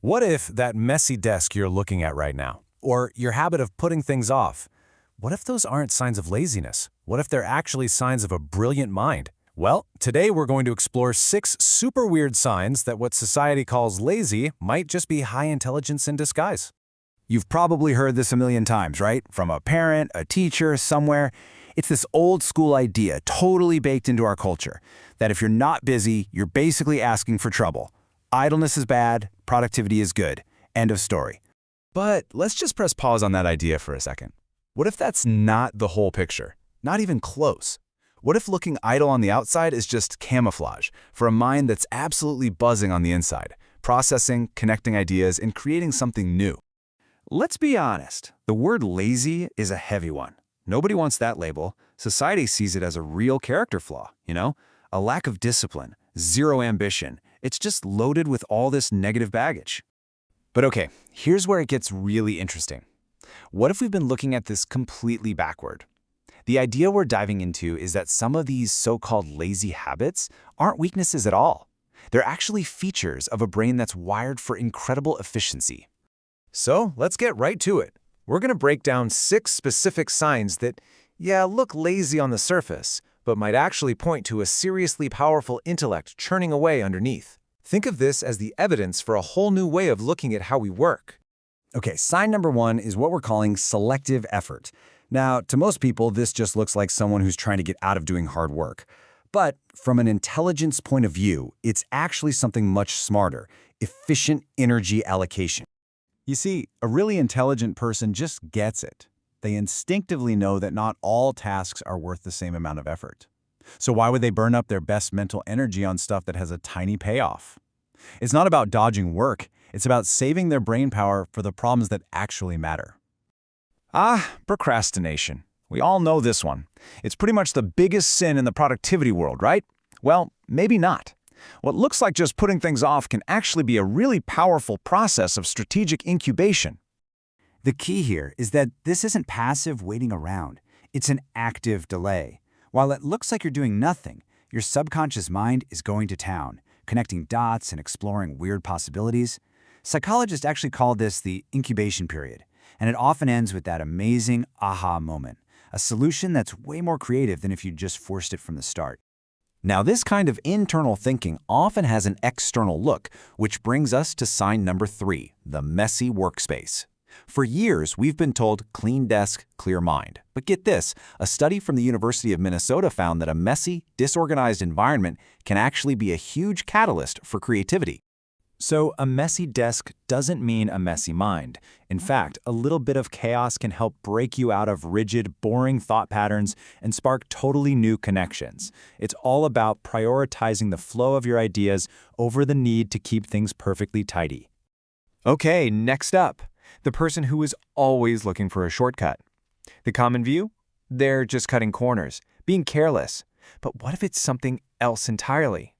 What if that messy desk you're looking at right now, or your habit of putting things off, what if those aren't signs of laziness? What if they're actually signs of a brilliant mind? Well, today we're going to explore 6 super weird signs that what society calls lazy might just be high intelligence in disguise. You've probably heard this a million times, right? From a parent, a teacher, somewhere. It's this old school idea, totally baked into our culture, that if you're not busy, you're basically asking for trouble. Idleness is bad, productivity is good. End of story. But let's just press pause on that idea for a second. What if that's not the whole picture? Not even close. What if looking idle on the outside is just camouflage for a mind that's absolutely buzzing on the inside, processing, connecting ideas, and creating something new? Let's be honest. The word lazy is a heavy one. Nobody wants that label. Society sees it as a real character flaw, a lack of discipline, zero ambition. It's just loaded with all this negative baggage. But okay, here's where it gets really interesting. What if we've been looking at this completely backward? The idea we're diving into is that some of these so-called lazy habits aren't weaknesses at all. They're actually features of a brain that's wired for incredible efficiency. So let's get right to it. We're going to break down 6 specific signs that, look lazy on the surface, but might actually point to a seriously powerful intellect churning away underneath. Think of this as the evidence for a whole new way of looking at how we work. Okay, sign number 1 is what we're calling selective effort. Now, to most people, this just looks like someone who's trying to get out of doing hard work. But from an intelligence point of view, it's actually something much smarter: efficient energy allocation. You see, a really intelligent person just gets it. They instinctively know that not all tasks are worth the same amount of effort. So why would they burn up their best mental energy on stuff that has a tiny payoff? It's not about dodging work. It's about saving their brain power for the problems that actually matter. Procrastination. We all know this one. It's pretty much the biggest sin in the productivity world, right? Well, maybe not. What looks like just putting things off can actually be a really powerful process of strategic incubation. The key here is that this isn't passive waiting around. It's an active delay. While it looks like you're doing nothing, your subconscious mind is going to town, connecting dots and exploring weird possibilities. Psychologists actually call this the incubation period, and it often ends with that amazing aha moment, a solution that's way more creative than if you just forced it from the start. Now, this kind of internal thinking often has an external look, which brings us to sign number 3, the messy workspace. For years, we've been told clean desk, clear mind. But get this, a study from the University of Minnesota found that a messy, disorganized environment can actually be a huge catalyst for creativity. So a messy desk doesn't mean a messy mind. In fact, a little bit of chaos can help break you out of rigid, boring thought patterns and spark totally new connections. It's all about prioritizing the flow of your ideas over the need to keep things perfectly tidy. Okay, next up, the person who is always looking for a shortcut. The common view? They're just cutting corners, being careless. But what if it's something else entirely?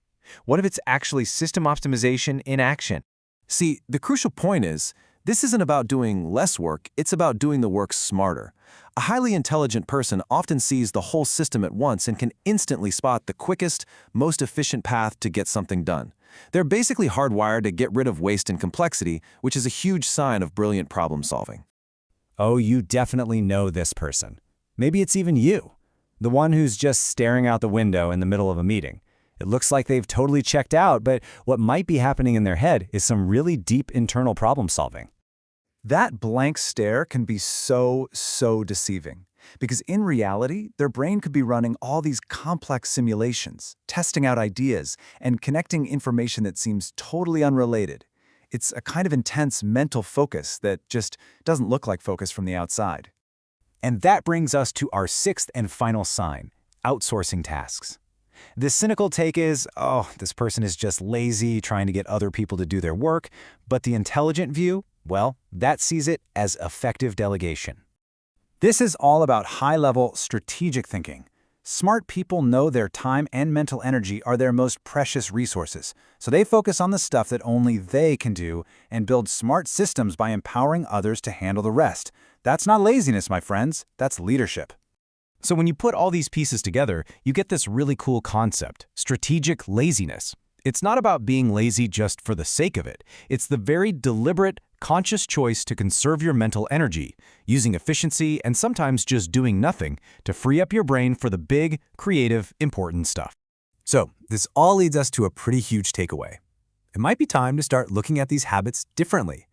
What if it's actually system optimization in action? See, the crucial point is, this isn't about doing less work, it's about doing the work smarter. A highly intelligent person often sees the whole system at once and can instantly spot the quickest, most efficient path to get something done. They're basically hardwired to get rid of waste and complexity, which is a huge sign of brilliant problem solving. Oh, you definitely know this person. Maybe it's even you, the one who's just staring out the window in the middle of a meeting. It looks like they've totally checked out, but what might be happening in their head is some really deep internal problem solving. That blank stare can be so deceiving, because in reality, their brain could be running all these complex simulations, testing out ideas, and connecting information that seems totally unrelated. It's a kind of intense mental focus that just doesn't look like focus from the outside. And that brings us to our 6th and final sign: outsourcing tasks. The cynical take is, this person is just lazy, trying to get other people to do their work. But the intelligent view, well, that sees it as effective delegation. This is all about high-level strategic thinking. Smart people know their time and mental energy are their most precious resources, so they focus on the stuff that only they can do and build smart systems by empowering others to handle the rest. That's not laziness, my friends. That's leadership. So when you put all these pieces together, you get this really cool concept: strategic laziness. It's not about being lazy just for the sake of it. It's the very deliberate, conscious choice to conserve your mental energy, using efficiency and sometimes just doing nothing to free up your brain for the big, creative, important stuff. So, this all leads us to a pretty huge takeaway. It might be time to start looking at these habits differently.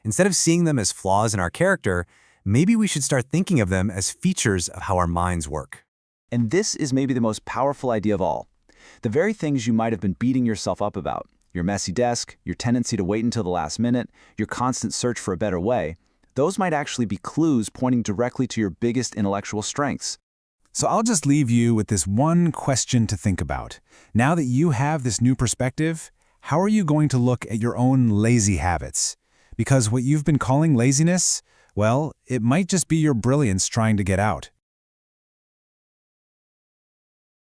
Instead of seeing them as flaws in our character, maybe we should start thinking of them as features of how our minds work. And this is maybe the most powerful idea of all. The very things you might have been beating yourself up about, your messy desk, your tendency to wait until the last minute, your constant search for a better way, those might actually be clues pointing directly to your biggest intellectual strengths. So I'll just leave you with this one question to think about. Now that you have this new perspective, how are you going to look at your own lazy habits? Because what you've been calling laziness, well, it might just be your brilliance trying to get out.